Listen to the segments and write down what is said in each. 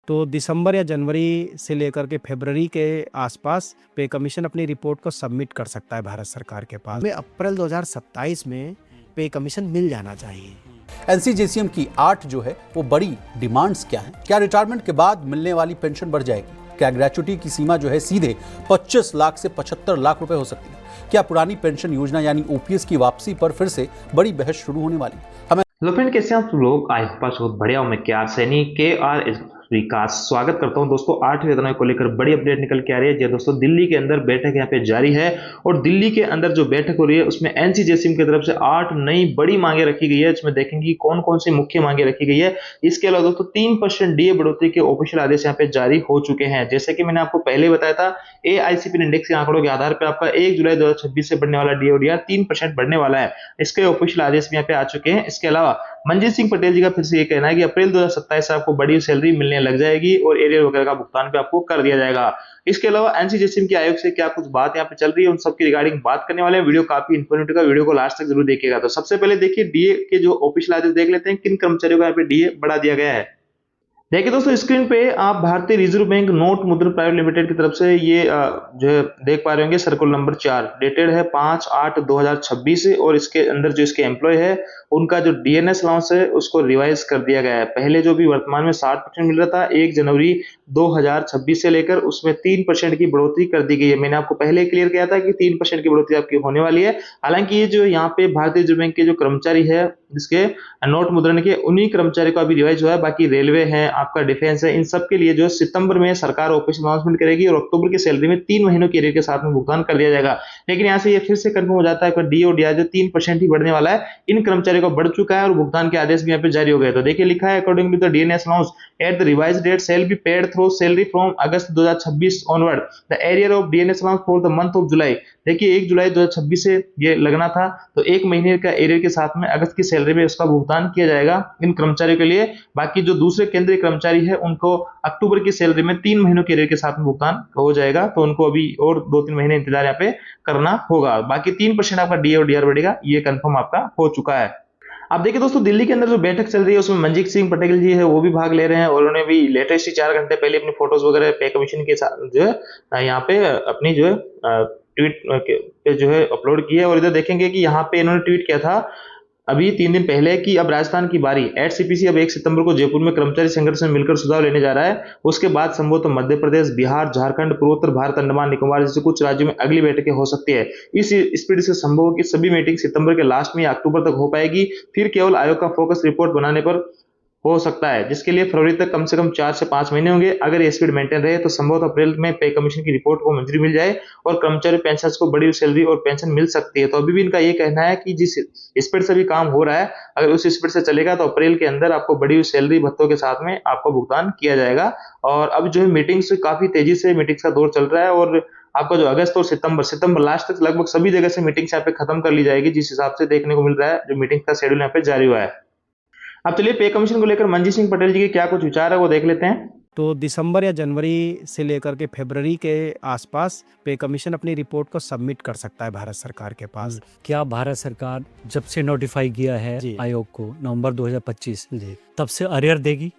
तो दिसंबर या जनवरी से लेकर के फरवरी के आसपास पे कमीशन अपनी रिपोर्ट को सबमिट कर सकता है भारत सरकार के पास। हमें अप्रैल 2027 में पे कमीशन मिल जाना चाहिए। एनसीजेसीएम की 8 जो है वो बड़ी डिमांड्स क्या हैं? क्या रिटायरमेंट के बाद मिलने वाली पेंशन बढ़ जाएगी? क्या ग्रेच्युटी की सीमा जो है सीधे 25 लाख से 75 लाख रुपए हो सकती है? क्या पुरानी पेंशन योजना यानी ओपीएस की वापसी पर फिर से बड़ी बहस शुरू होने वाली है? हमें हेलो फ्रेंड, कैसे हैं आप लोग? आई होप बहुत बढ़िया हूं। मैं केआर सैनी केआर विकास स्वागत करता हूं दोस्तों। 8वीं वेतन को लेकर बड़ी अपडेट निकल के आ रही है। जी दोस्तों, दिल्ली के अंदर बैठक यहां पे जारी है और दिल्ली के अंदर जो बैठक हो रही है उसमें एनसीजेसीएम की तरफ से 8 नई बड़ी मांगे रखी गई है। इसमें देखेंगे कौन कौन सी मुख्य मांगे रखी गई है। इसके अलावा दोस्तों 3% डीए बढ़ोतरी के ऑफिशियल आदेश यहाँ पे जारी हो चुके हैं। जैसे कि मैंने आपको पहले बताया था, एआईसीपी इंडेक्स के आंकड़ों के आधार पर आपका 1 जुलाई 2026 से बढ़ने वाला डीओडीआर 3% बढ़ने वाला है। इसके ऑफिशियल आदेश भी यहाँ पे आ चुके हैं। इसके अलावा मनजीत सिंह पटेल जी का फिर से ये कहना है कि अप्रैल 2027 से आपको बड़ी सैलरी मिलने लग जाएगी और एरियर वगैरह का भुगतान भी आपको कर दिया जाएगा। इसके अलावा एनसीजेसीएम के आयोग से क्या कुछ बात यहाँ पे चल रही है, उन सब की रिगार्डिंग बात करने वाले हैं। वीडियो काफी इंफॉर्मेटिव का, वीडियो को लास्ट तक जरूर देखिएगा। तो सबसे पहले देखिए डीए के जो ऑफिशियल आदेश देख लेते हैं, किन कर्मचारियों का यहाँ पे डीए बढ़ा दिया गया है। देखिए दोस्तों, स्क्रीन पे आप भारतीय रिजर्व बैंक नोट मुद्रा प्राइवेट लिमिटेड की तरफ से ये जो है देख पा रहे होंगे, सर्कुलर नंबर 4 डेटेड है 5/8/2026 और इसके अंदर जो इसके एम्प्लॉय है उनका जो डीएनएस अलाउंस है उसको रिवाइज कर दिया गया है। पहले जो भी वर्तमान में 60% मिल रहा था 1 जनवरी 2026 से लेकर उसमें 3% की बढ़ोतरी कर दी गई है। मैंने आपको पहले क्लियर किया था कि 3% की बढ़ोतरी आपकी होने वाली है। हालांकि ये जो यहाँ पे भारतीय रिजर्व बैंक के जो कर्मचारी है जिसके नोट मुद्रण के, उन्हीं कर्मचारी को अभी रिवाइज हुआ है। बाकी रेलवे है, आपका डिफेंस है, इन सब के लिए जो सितंबर में सरकार ऑफिशियल अनाउंसमेंट करेगी और अक्टूबर की सैलरी में 3 महीनों के एरियर के साथ में भुगतान कर दिया जाएगा। लेकिन यहाँ से ये फिर से कंफर्म हो जाता है कि डीओडीआर जो 3% ही बढ़ने वाला है, इन कर्मचारियों को बढ़ चुका है और भुगतान के आदेश भी यहाँ पे जारी हो गए। तो देखिए लिखा है, according to the DNS allowance at the revised date shall be paid through salary from August 2026 onward the arrear of DNS allowance for the month of July. देखिए 1 जुलाई 2026 से ये लगना था, तो 1 महीने का एरियर के साथ में अगस्त की सैलरी में उसका भुगतान किया जाएगा इन कर्मचारियों के लिए। बाकी जो दूसरे केंद्रीय कर्मचारी है उनको अक्टूबर की सैलरी में 3 महीनों के एरियर के साथ में भुगतान हो जाएगा, तो उनको अभी और 2-3 महीने इंतजार यहाँ पे करना होगा। बाकी 3% आपका डीओडीआर बढ़ेगा, ये कंफर्म आपका हो चुका है। अब देखिए दोस्तों, दिल्ली के अंदर जो बैठक चल रही है उसमें मनजीत सिंह पटेल जी है वो भी भाग ले रहे हैं और उन्होंने भी लेटेस्ट ही 4 घंटे पहले अपनी फोटोज वगैरह पे कमीशन के साथ जो है यहाँ पे अपनी जो है ट्वीट पे जो है अपलोड की है। और इधर देखेंगे कि यहाँ पे इन्होंने ट्वीट किया था अभी 3 दिन पहले कि अब राजस्थान की बारी, एचसीपीसी अब 1 सितंबर को जयपुर में कर्मचारी संगठन में मिलकर सुझाव लेने जा रहा है। उसके बाद संभवतः मध्य प्रदेश, बिहार, झारखंड, पूर्वोत्तर भारत, अंडमान निकोबार जैसे कुछ राज्यों में अगली बैठकें हो सकती है। इस स्पीड से संभव है कि सभी मीटिंग सितंबर के लास्ट में या अक्टूबर तक हो पाएगी। फिर केवल आयोग का फोकस रिपोर्ट बनाने पर हो सकता है, जिसके लिए फरवरी तक कम से कम 4 से 5 महीने होंगे। अगर ये स्पीड मेंटेन रहे तो संभवतः अप्रैल में पे कमीशन की रिपोर्ट को मंजूरी मिल जाए और कर्मचारी पेंशनर्स को बड़ी सैलरी और पेंशन मिल सकती है। तो अभी भी इनका ये कहना है कि जिस स्पीड से भी काम हो रहा है, अगर उस स्पीड से चलेगा तो अप्रैल के अंदर आपको बड़ी सैलरी भत्तों के साथ में आपको भुगतान किया जाएगा। और अब जो है मीटिंग्स काफी तेजी से मीटिंग्स का दौर चल रहा है और आपका जो अगस्त और सितंबर लास्ट तक लगभग सभी जगह से मीटिंग्स यहाँ पे खत्म कर ली जाएगी, जिस हिसाब से देखने को मिल रहा है जो मीटिंग का शेड्यूल यहाँ पे जारी हुआ है। अब चलिए पे कमीशन को लेकर मनजीत सिंह पटेल जी के क्या कुछ विचार है वो देख लेते हैं। तो दिसंबर या जनवरी से लेकर के फरवरी के आसपास पे कमीशन अपनी रिपोर्ट को सबमिट कर सकता है भारत सरकार के पास। क्या भारत सरकार जब से नोटिफाई किया है आयोग को नवंबर 2025 तब से अरियर देगी?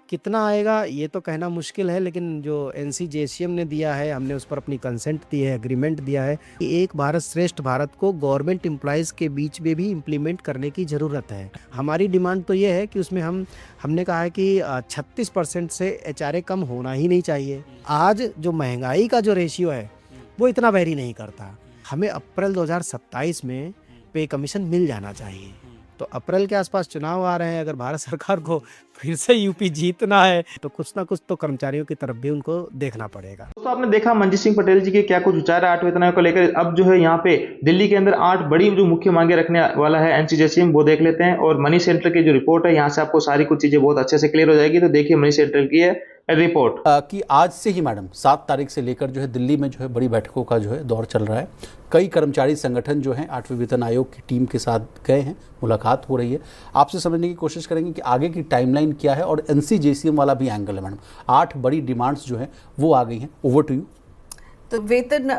कितना आएगा ये तो कहना मुश्किल है, लेकिन जो एनसीजेसीएम ने दिया है, हमने उस पर अपनी कंसेंट दी है, एग्रीमेंट दिया है कि एक भारत श्रेष्ठ भारत को गवर्नमेंट एम्प्लॉयज़ के बीच में भी इम्प्लीमेंट करने की ज़रूरत है। हमारी डिमांड तो ये है कि उसमें हमने कहा है कि 36% से एचआरए कम होना ही नहीं चाहिए। आज जो महंगाई का जो रेशियो है वो इतना वेरी नहीं करता। हमें अप्रैल 2027 में पे कमीशन मिल जाना चाहिए। तो अप्रैल के आसपास चुनाव आ रहे हैं, अगर भारत सरकार को फिर से यूपी जीतना है तो कुछ ना कुछ तो कर्मचारियों की तरफ भी उनको देखना पड़ेगा। दोस्तों, आपने देखा मनजीत सिंह पटेल जी के क्या कुछ विचार है 8वें वेतन को लेकर। अब जो है यहाँ पे दिल्ली के अंदर 8 बड़ी जो मुख्य मांगे रखने वाला है एनसीजेसीएम, वो देख लेते हैं। और मनी सेंटर की जो रिपोर्ट है यहाँ से आपको सारी कुछ चीजें बहुत अच्छे से क्लियर हो जाएगी। तो देखिए मनी सेंटर की है रिपोर्ट कि आज से ही मैडम 7 तारीख से लेकर जो है दिल्ली में जो है बड़ी बैठकों का जो है दौर चल रहा है। कई कर्मचारी संगठन जो हैं 8वें वेतन आयोग की टीम के साथ गए हैं, मुलाकात हो रही है। आपसे समझने की कोशिश करेंगे कि आगे की टाइमलाइन क्या है और एनसीजेसीएम वाला भी एंगल है मैडम। 8 बड़ी डिमांड्स जो हैं वो आ गई हैं। Over to you. तो वेतन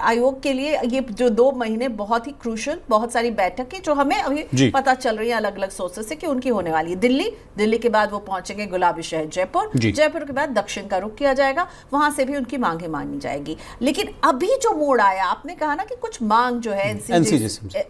आयोग के लिए ये जो 2 महीने बहुत ही क्रूशल, बहुत सारी बैठकें जो हमें अभी पता चल रही है अलग अलग सोर्सेस से कि उनकी होने वाली है। दिल्ली के बाद वो पहुंचेंगे गुलाबी शहर जयपुर के बाद दक्षिण का रुख किया जाएगा, वहां से भी उनकी मांगे मानी जाएगी। लेकिन अभी जो मोड़ आया, आपने कहा ना कि कुछ मांग जो है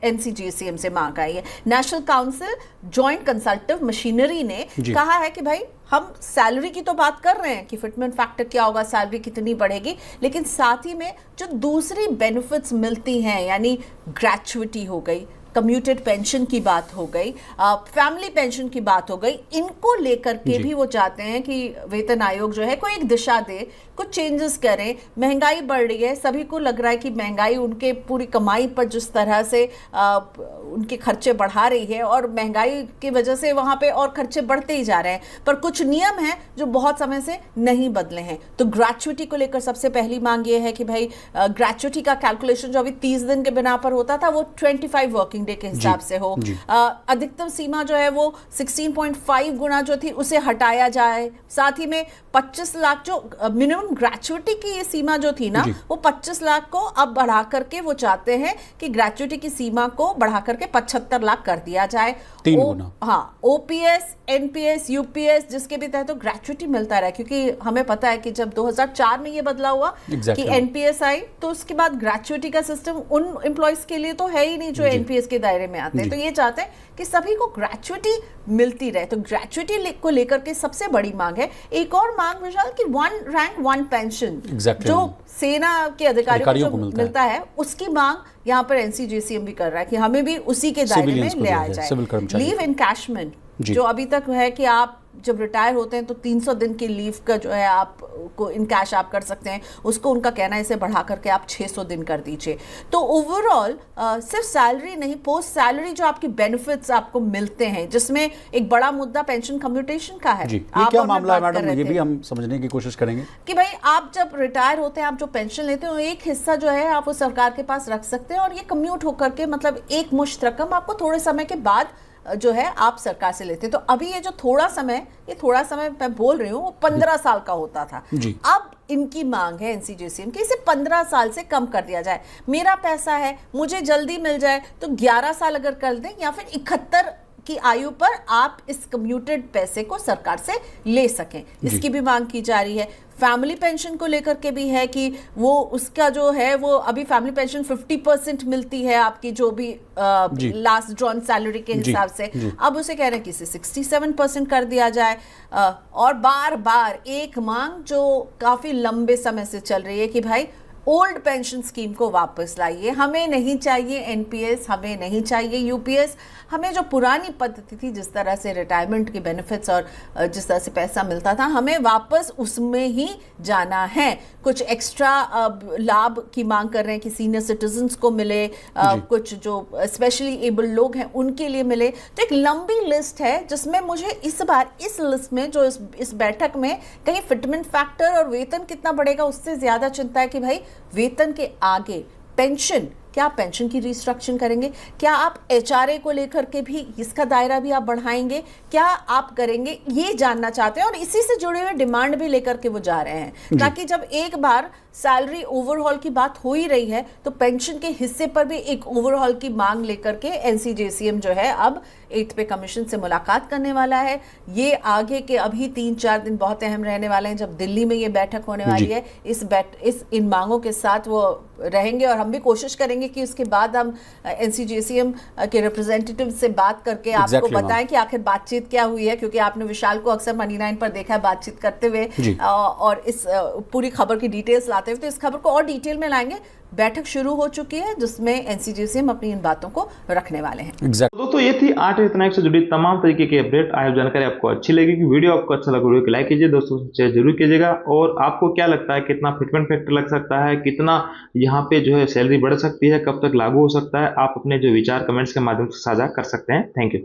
एनसीजीएसएम से मांग आई है। नेशनल काउंसिल जॉइंट कंसल्टिव मशीनरी ने कहा है कि भाई हम सैलरी की तो बात कर रहे हैं कि फिटमेंट फैक्टर क्या होगा, सैलरी कितनी बढ़ेगी, लेकिन साथ ही में जो दूसरी बेनिफिट्स मिलती हैं, यानी ग्रेचुइटी हो गई, कम्यूटेड पेंशन की बात हो गई, फैमिली पेंशन की बात हो गई, इनको लेकर के भी वो चाहते हैं कि वेतन आयोग जो है कोई एक दिशा दे, कुछ चेंजेस करें। महंगाई बढ़ रही है, सभी को लग रहा है कि महंगाई उनके पूरी कमाई पर जिस तरह से उनके खर्चे बढ़ा रही है और महंगाई की वजह से वहाँ पे और खर्चे बढ़ते ही जा रहे हैं, पर कुछ नियम हैं जो बहुत समय से नहीं बदले हैं। तो ग्रेचुइटी को लेकर सबसे पहली मांग ये है कि भाई ग्रेचुइटी का कैलकुलेशन जो अभी 30 दिन के बिना पर होता था वो 25 वर्किंग डे के हिसाब से हो। अधिकतम सीमा जो है वो 16.5 गुना जो थी उसे हटाया जाए। साथ ही में 25 लाख जो मिनिमम ग्रेचुइटी की ये सीमा जो थी ना, वो 25 लाख को अब बढ़ा करके वो चाहते हैं कि ग्रेचुइटी की सीमा को बढ़ा करके 75 लाख कर दिया जाए। 3 गुना। हाँ, ओपीएस, एनपीएस, यूपीएस जिसके भी तहत तो ग्रेचुइटी मिलता रहा, क्योंकि हमें पता है कि जब 2004 में ये बदला हुआ कि एनपीएस आई, तो उसके बाद ग्रेचुइटी का सिस्टम उन एम्प्लॉयज के लिए तो है ही नहीं जो एनपीएस के दायरे में आते हैं। तो ये चाहते हैं कि सभी को ग्रेचुइटी मिलती रहे। तो ग्रेचुइटी को लेकर के सबसे बड़ी मांग है। एक और मांग विशाल की 1 रैंक 1 पेंशन जो सेना के अधिकारियों को मिलता है, उसकी मांग यहाँ पर एनसीजीसीएम भी कर रहा है कि हमें भी उसी के दायरे में ले आया जाए। लीव एनकैशमेंट जो अभी तक है कि आप जब रिटायर होते हैं तो 300 दिन की लीव का जो है आपको इन कैश आप कर सकते हैं, उसको उनका कहना है इसे बढ़ा करके आप 600 दिन कर दीजिए। तो ओवरऑल सिर्फ सैलरी नहीं, पोस्ट सैलरी जो आपकी बेनिफिट्स आपको मिलते हैं, जिसमें एक बड़ा मुद्दा पेंशन कम्यूटेशन का है। ये क्या मामला है मैडम, ये भी हम समझने की कोशिश करेंगे कि भाई आप जब रिटायर होते हैं, आप जो पेंशन लेते हैं एक हिस्सा जो है आप वो सरकार के पास रख सकते हैं और ये कम्यूट होकर के मतलब एक मुश्त रकम आपको थोड़े समय के बाद जो है आप सरकार से लेते हैं। तो अभी ये जो थोड़ा समय मैं बोल रही हूँ वो 15 साल का होता था। अब इनकी मांग है एनसीजीसीएम की इसे 15 साल से कम कर दिया जाए। मेरा पैसा है, मुझे जल्दी मिल जाए तो 11 साल अगर कर दें या फिर 71 की आयु पर आप इस कम्यूटेड पैसे को सरकार से ले सकें, इसकी भी मांग की जा रही है। फैमिली पेंशन को लेकर के भी है कि वो उसका जो है वो अभी फैमिली पेंशन 50% मिलती है आपकी जो भी लास्ट ड्रॉन सैलरी के हिसाब से, अब उसे कह रहे हैं कि इसे 67% कर दिया जाए। और बार बार एक मांग जो काफी लंबे समय से चल रही है कि भाई ओल्ड पेंशन स्कीम को वापस लाइए, हमें नहीं चाहिए एनपीएस, हमें नहीं चाहिए यूपीएस, हमें जो पुरानी पद्धति थी जिस तरह से रिटायरमेंट के बेनिफिट्स और जिस तरह से पैसा मिलता था, हमें वापस उसमें ही जाना है। कुछ एक्स्ट्रा लाभ की मांग कर रहे हैं कि सीनियर सिटीजन्स को मिले, कुछ जो स्पेशली एबल्ड लोग हैं उनके लिए मिले। तो एक लंबी लिस्ट है जिसमें मुझे इस बार इस लिस्ट में जो इस बैठक में कहीं फिटमेंट फैक्टर और वेतन कितना बढ़ेगा उससे ज्यादा चिंता है कि भाई वेतन के आगे पेंशन, क्या आप पेंशन की रिस्ट्रक्चरिंग करेंगे, क्या आप एचआरए को लेकर के भी इसका दायरा भी आप बढ़ाएंगे, क्या आप करेंगे, ये जानना चाहते हैं। और इसी से जुड़े हुए डिमांड भी लेकर के वो जा रहे हैं ताकि जब एक बार सैलरी ओवरऑल की बात हो ही रही है तो पेंशन के हिस्से पर भी एक ओवरऑल की मांग लेकर के एनसीजीसीएम जो है अब 8th पे कमीशन से मुलाकात करने वाला है। ये आगे के अभी 3-4 दिन बहुत अहम रहने वाले हैं जब दिल्ली में ये बैठक होने वाली है। इन मांगों के साथ वो रहेंगे और हम भी कोशिश करेंगे कि उसके बाद हम एनसीजीसीएम के रिप्रेजेंटेटिव से बात करके आपको बताएं कि आखिर बातचीत क्या हुई है, क्योंकि आपने विशाल को अक्सर मनी 9 पर देखा है बातचीत करते हुए और इस पूरी खबर की डिटेल्स लाते हुए। तो इस खबर को और डिटेल में लाएंगे। बैठक शुरू हो चुकी है जिसमें एनसीजीसीएम अपनी इन बातों को रखने वाले हैं। दोस्तों ये थी 8 वेतन आयोग से जुड़ी तमाम तरीके की अपडेट। आयोग जानकारी आपको अच्छी लगेगी, वीडियो आपको अच्छा लगा वीडियो को लाइक कीजिए, दोस्तों से शेयर जरूर कीजिएगा। और आपको क्या लगता है कितना फिटमेंट फैक्टर लग सकता है, कितना यहाँ पे जो है सैलरी बढ़ सकती है, कब तक लागू हो सकता है, आप अपने जो विचार कमेंट्स के माध्यम से साझा कर सकते हैं। Thank you.